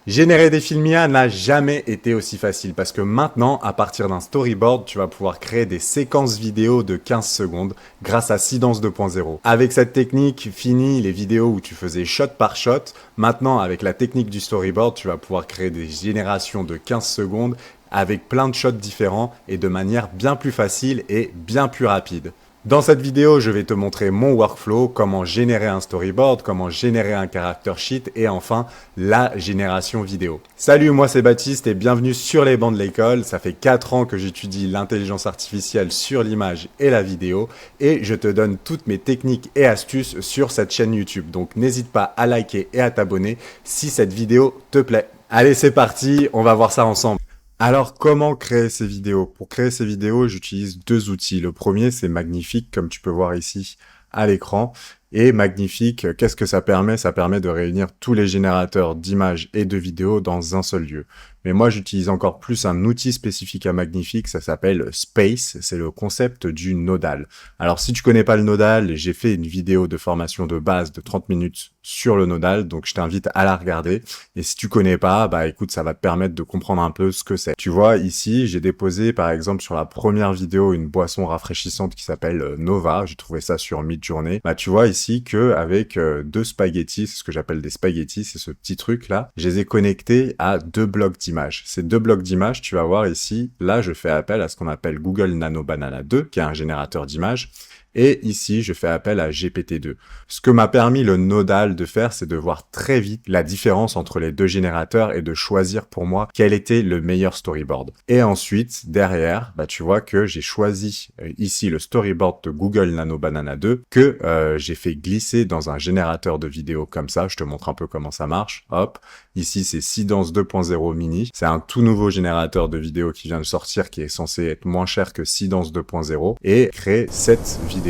Générer des films IA n'a jamais été aussi facile parce que maintenant, à partir d'un storyboard, tu vas pouvoir créer des séquences vidéo de 15 secondes grâce à Seedance 2.0. Avec cette technique, fini les vidéos où tu faisais shot par shot. Maintenant, avec la technique du storyboard, tu vas pouvoir créer des générations de 15 secondes avec plein de shots différents et de manière bien plus facile et bien plus rapide. Dans cette vidéo, je vais te montrer mon workflow, comment générer un storyboard, comment générer un character sheet et enfin la génération vidéo. Salut, moi c'est Baptiste et bienvenue sur les bancs de l'école. Ça fait 4 ans que j'étudie l'intelligence artificielle sur l'image et la vidéo et je te donne toutes mes techniques et astuces sur cette chaîne YouTube. Donc n'hésite pas à liker et à t'abonner si cette vidéo te plaît. Allez, c'est parti, on va voir ça ensemble. Alors, comment créer ces vidéos? Pour créer ces vidéos, j'utilise deux outils. Le premier, c'est Magnifique, comme tu peux voir ici à l'écran. Et Magnifique, qu'est-ce que ça permet? Ça permet de réunir tous les générateurs d'images et de vidéos dans un seul lieu. Mais moi, j'utilise encore plus un outil spécifique à Magnifique, ça s'appelle Space, c'est le concept du nodal. Alors, si tu connais pas le nodal, j'ai fait une vidéo de formation de base de 30 minutes sur le nodal, donc je t'invite à la regarder. Et si tu connais pas, bah écoute, ça va te permettre de comprendre un peu ce que c'est. Tu vois, ici, j'ai déposé, par exemple, sur la première vidéo, une boisson rafraîchissante qui s'appelle Nova. J'ai trouvé ça sur Midjourney. Bah, tu vois ici que avec deux spaghettis, c'est ce que j'appelle des spaghettis, c'est ce petit truc-là, je les ai connectés à deux blocs d'images. Ces deux blocs d'images, tu vas voir ici, là, je fais appel à ce qu'on appelle Google Nano Banana 2, qui est un générateur d'images. Et ici, je fais appel à GPT-2. Ce que m'a permis le nodal de faire, c'est de voir très vite la différence entre les deux générateurs et de choisir pour moi quel était le meilleur storyboard. Et ensuite, derrière, bah, tu vois que j'ai choisi ici le storyboard de Google Nano Banana 2 que j'ai fait glisser dans un générateur de vidéos comme ça. Je te montre un peu comment ça marche. Hop. Ici, c'est Seedance 2.0 Mini. C'est un tout nouveau générateur de vidéos qui vient de sortir, qui est censé être moins cher que Seedance 2.0 et créer cette vidéo.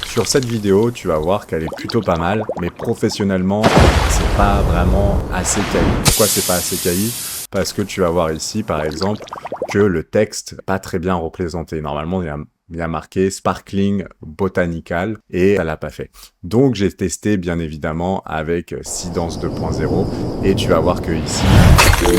Sur cette vidéo, tu vas voir qu'elle est plutôt pas mal, mais professionnellement, c'est pas vraiment assez quali. Pourquoi c'est pas assez quali? Parce que tu vas voir ici, par exemple, que le texte n'est pas très bien représenté. Normalement, il y a marqué Sparkling Botanical et ça l'a pas fait. Donc, j'ai testé bien évidemment avec Seedance 2.0 et tu vas voir que ici,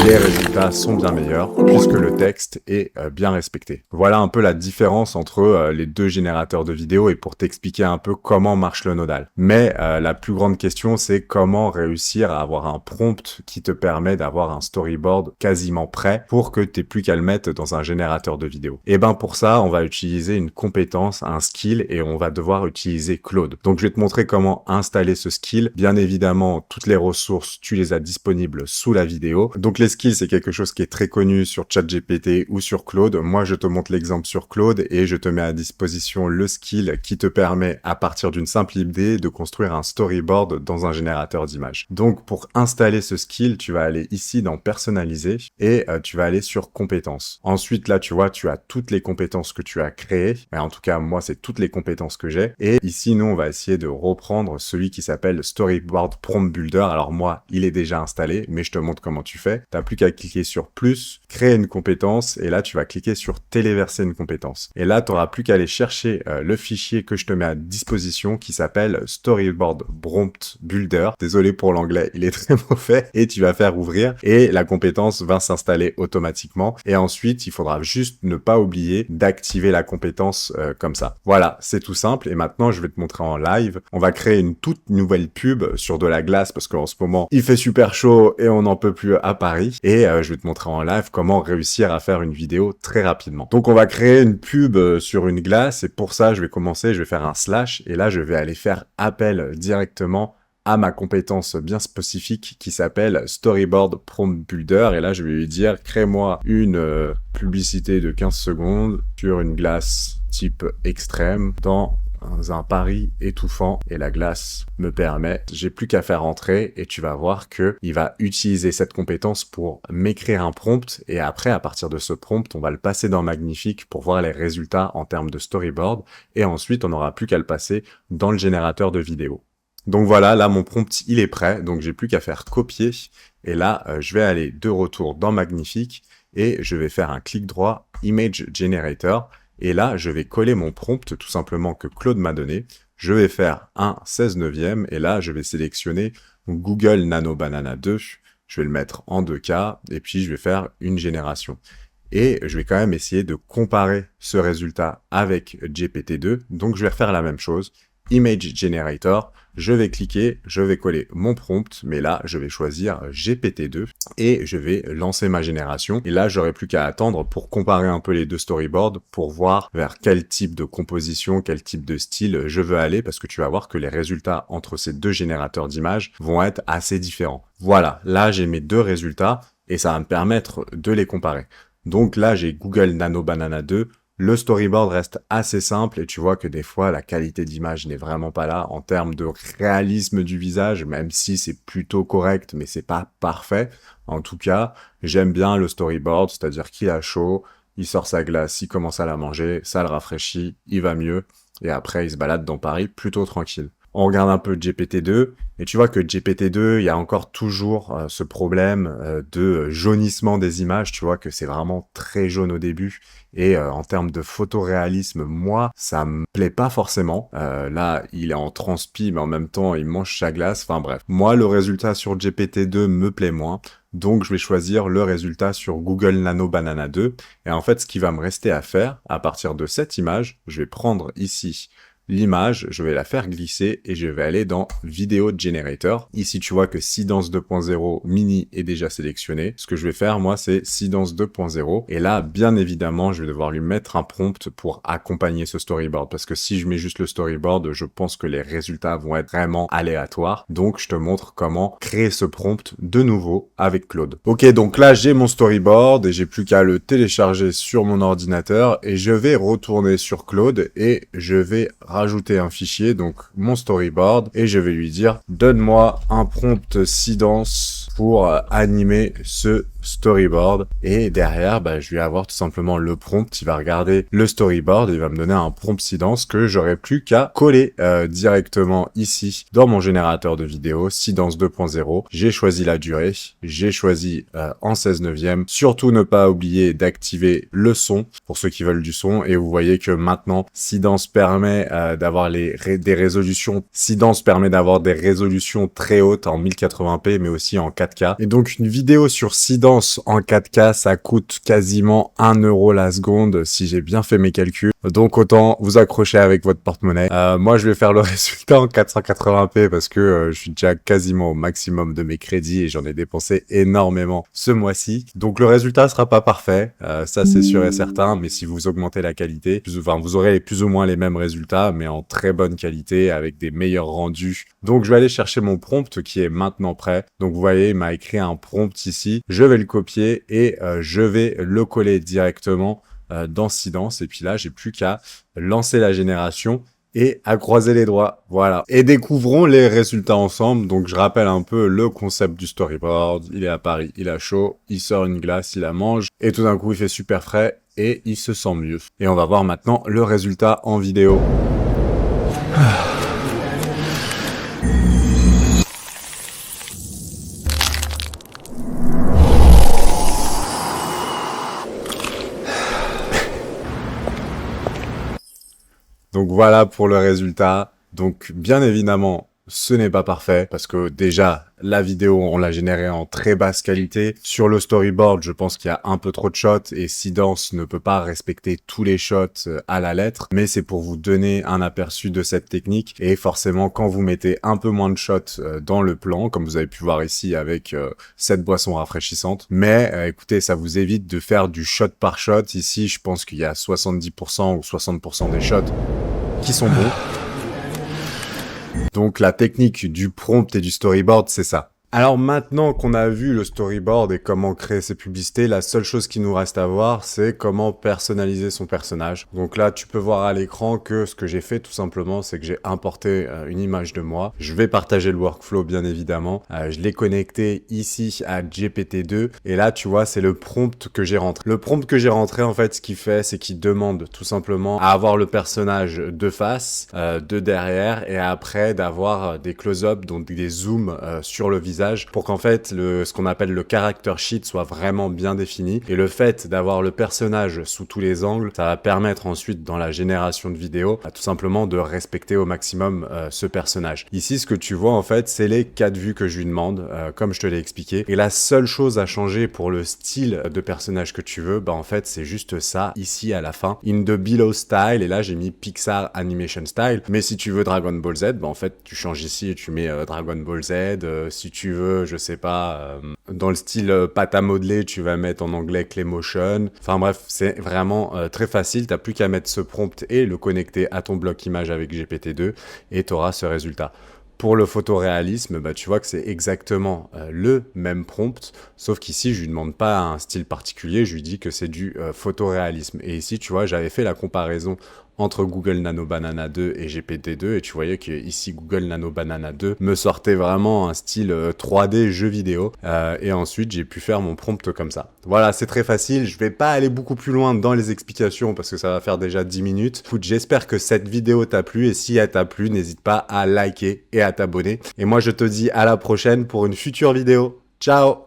les résultats sont bien meilleurs puisque le texte est bien respecté. Voilà un peu la différence entre les deux générateurs de vidéos et pour t'expliquer un peu comment marche le nodal. Mais la plus grande question, c'est comment réussir à avoir un prompt qui te permet d'avoir un storyboard quasiment prêt pour que tu n'aies plus qu'à le mettre dans un générateur de vidéos. Et ben pour ça, on va utiliser une compétence, un skill et on va devoir utiliser Claude. Donc je vais te montrer comment installer ce skill. Bien évidemment, toutes les ressources, tu les as disponibles sous la vidéo. Donc les skills, c'est quelque chose qui est très connu sur ChatGPT ou sur Claude. Moi, je te montre l'exemple sur Claude et je te mets à disposition le skill qui te permet, à partir d'une simple idée, de construire un storyboard dans un générateur d'images. Donc pour installer ce skill, tu vas aller ici dans personnaliser et tu vas aller sur compétences. Ensuite, là, tu vois, tu as toutes les compétences que tu as créées. Mais en tout cas, moi, c'est toutes les compétences que j'ai. Et ici, nous, on va essayer de reprendre celui qui s'appelle Storyboard Prompt Builder. Alors moi, il est déjà installé, mais je te montre comment tu fais. T'as plus qu'à cliquer sur plus, créer une compétence, et là, tu vas cliquer sur téléverser une compétence. Et là, tu n'auras plus qu'à aller chercher le fichier que je te mets à disposition qui s'appelle Storyboard Prompt Builder. Désolé pour l'anglais, il est très mauvais. Et tu vas faire ouvrir, et la compétence va s'installer automatiquement. Et ensuite, il faudra juste ne pas oublier d'activer la compétence comme ça. Voilà, c'est tout simple. Et maintenant, je vais te montrer en live. On va créer une toute nouvelle pub sur de la glace parce qu'en ce moment, il fait super chaud et on n'en peut plus à Paris. Et je vais te montrer en live comment réussir à faire une vidéo très rapidement. Donc, on va créer une pub sur une glace et pour ça, je vais commencer, je vais faire un slash et là, je vais aller faire appel directement à ma compétence bien spécifique qui s'appelle Storyboard Prompt Builder. Et là, je vais lui dire, crée-moi une publicité de 15 secondes sur une glace type extrême dans un Paris étouffant et la glace me permet, j'ai plus qu'à faire entrer et tu vas voir que il va utiliser cette compétence pour m'écrire un prompt et après, à partir de ce prompt, on va le passer dans Magnifique pour voir les résultats en termes de storyboard et ensuite, on n'aura plus qu'à le passer dans le générateur de vidéos. Donc voilà, là mon prompt il est prêt, donc j'ai plus qu'à faire copier et là je vais aller de retour dans Magnifique et je vais faire un clic droit Image Generator et là je vais coller mon prompt tout simplement que Claude m'a donné. Je vais faire un 16 neuvième et là je vais sélectionner Google Nano Banana 2 je vais le mettre en 2K et puis je vais faire une génération. Et je vais quand même essayer de comparer ce résultat avec GPT-2. Donc, je vais refaire la même chose. Image Generator, je vais cliquer, je vais coller mon prompt, mais là, je vais choisir GPT-2 et je vais lancer ma génération. Et là, j'aurai plus qu'à attendre pour comparer un peu les deux storyboards pour voir vers quel type de composition, quel type de style je veux aller parce que tu vas voir que les résultats entre ces deux générateurs d'images vont être assez différents. Voilà, là, j'ai mes deux résultats et ça va me permettre de les comparer. Donc là, j'ai Google Nano Banana 2. Le storyboard reste assez simple et tu vois que des fois, la qualité d'image n'est vraiment pas là en termes de réalisme du visage, même si c'est plutôt correct, mais c'est pas parfait. En tout cas, j'aime bien le storyboard, c'est-à-dire qu'il a chaud, il sort sa glace, il commence à la manger, ça le rafraîchit, il va mieux. Et après, il se balade dans Paris plutôt tranquille. On regarde un peu GPT-2 et tu vois que GPT-2, il y a encore toujours ce problème de jaunissement des images. Tu vois que c'est vraiment très jaune au début et en termes de photoréalisme, moi, ça me plaît pas forcément. Là, il est en transpi, mais en même temps, il mange sa glace. Enfin bref, moi, le résultat sur GPT-2 me plaît moins. Donc, je vais choisir le résultat sur Google Nano Banana 2. Et en fait, ce qui va me rester à faire, à partir de cette image, je vais prendre ici l'image, je vais la faire glisser et je vais aller dans Video Generator. Ici, tu vois que Seedance 2.0 Mini est déjà sélectionné. Ce que je vais faire, moi, c'est Seedance 2.0. Et là, bien évidemment, je vais devoir lui mettre un prompt pour accompagner ce storyboard. Parce que si je mets juste le storyboard, je pense que les résultats vont être vraiment aléatoires. Donc, je te montre comment créer ce prompt de nouveau avec Claude. Ok, donc là, j'ai mon storyboard et j'ai plus qu'à le télécharger sur mon ordinateur et je vais retourner sur Claude et je vais rajouter un fichier, donc mon storyboard, et je vais lui dire donne-moi un prompt Seedance pour animer ce storyboard. Et derrière, je vais avoir tout simplement le prompt. Il va regarder le storyboard et il va me donner un prompt Seedance que j'aurai plus qu'à coller directement ici dans mon générateur de vidéo Seedance 2.0. J'ai choisi la durée, j'ai choisi en 16/9. Surtout ne pas oublier d'activer le son pour ceux qui veulent du son. Et vous voyez que maintenant Seedance permet d'avoir des résolutions. Seedance permet d'avoir des résolutions très hautes en 1080p mais aussi en 4K. Et donc une vidéo sur Seedance en 4K, ça coûte quasiment 1 euro la seconde si j'ai bien fait mes calculs. Donc autant vous accrocher avec votre porte-monnaie. Moi je vais faire le résultat en 480p parce que je suis déjà quasiment au maximum de mes crédits et j'en ai dépensé énormément ce mois-ci. Donc le résultat sera pas parfait, ça c'est sûr et certain, mais si vous augmentez la qualité, vous aurez plus ou moins les mêmes résultats, mais en très bonne qualité avec des meilleurs rendus. Donc je vais aller chercher mon prompt qui est maintenant prêt. Donc vous voyez, il m'a écrit un prompt ici. Je vais le copier et je vais le coller directement dans Seedance. Et puis là, j'ai plus qu'à lancer la génération et à croiser les doigts. Voilà. Et découvrons les résultats ensemble. Donc je rappelle un peu le concept du storyboard. Il est à Paris, il a chaud, il sort une glace, il la mange et tout d'un coup il fait super frais et il se sent mieux. Et on va voir maintenant le résultat en vidéo. Donc voilà pour le résultat. Donc bien évidemment, ce n'est pas parfait parce que déjà, la vidéo, on l'a générée en très basse qualité. Sur le storyboard, je pense qu'il y a un peu trop de shots et Seedance ne peut pas respecter tous les shots à la lettre. Mais c'est pour vous donner un aperçu de cette technique. Et forcément, quand vous mettez un peu moins de shots dans le plan, comme vous avez pu voir ici avec cette boisson rafraîchissante. Mais écoutez, ça vous évite de faire du shot par shot. Ici, je pense qu'il y a 70% ou 60% des shots qui sont bons. Donc la technique du prompt et du storyboard, c'est ça. Alors maintenant qu'on a vu le storyboard et comment créer ses publicités, la seule chose qui nous reste à voir, c'est comment personnaliser son personnage. Donc là, tu peux voir à l'écran que ce que j'ai fait tout simplement, c'est que j'ai importé une image de moi. Je vais partager le workflow bien évidemment. Je l'ai connecté ici à GPT-2 et là, tu vois, c'est le prompt que j'ai rentré. Le prompt que j'ai rentré, en fait, ce qu'il fait, c'est qu'il demande tout simplement à avoir le personnage de face, de derrière et après d'avoir des close-up, donc des zooms sur le visage. visage pour qu'en fait ce qu'on appelle le character sheet soit vraiment bien défini. Et le fait d'avoir le personnage sous tous les angles, ça va permettre ensuite dans la génération de vidéos tout simplement de respecter au maximum ce personnage. Ici, ce que tu vois en fait, c'est les 4 vues que je lui demande, comme je te l'ai expliqué. Et la seule chose à changer pour le style de personnage que tu veux, bah en fait c'est juste ça ici à la fin, in the below style, et là j'ai mis Pixar Animation Style. Mais si tu veux Dragon Ball Z, bah en fait tu changes ici et tu mets Dragon Ball Z. Si tu veux, je sais pas, dans le style pâte à modeler, tu vas mettre en anglais Claymotion. Enfin bref, c'est vraiment très facile, t'as plus qu'à mettre ce prompt et le connecter à ton bloc image avec GPT-2 et tu auras ce résultat. Pour le photoréalisme, bah, tu vois que c'est exactement le même prompt, sauf qu'ici, je lui demande pas un style particulier, je lui dis que c'est du photoréalisme. Et ici, tu vois, j'avais fait la comparaison entre Google Nano Banana 2 et GPT-2, et tu voyais que ici Google Nano Banana 2 me sortait vraiment un style 3D jeu vidéo, et ensuite j'ai pu faire mon prompt comme ça. Voilà, c'est très facile, je vais pas aller beaucoup plus loin dans les explications parce que ça va faire déjà 10 minutes. Écoute, j'espère que cette vidéo t'a plu, et si elle t'a plu, n'hésite pas à liker et à t'abonner. Et moi je te dis à la prochaine pour une future vidéo. Ciao!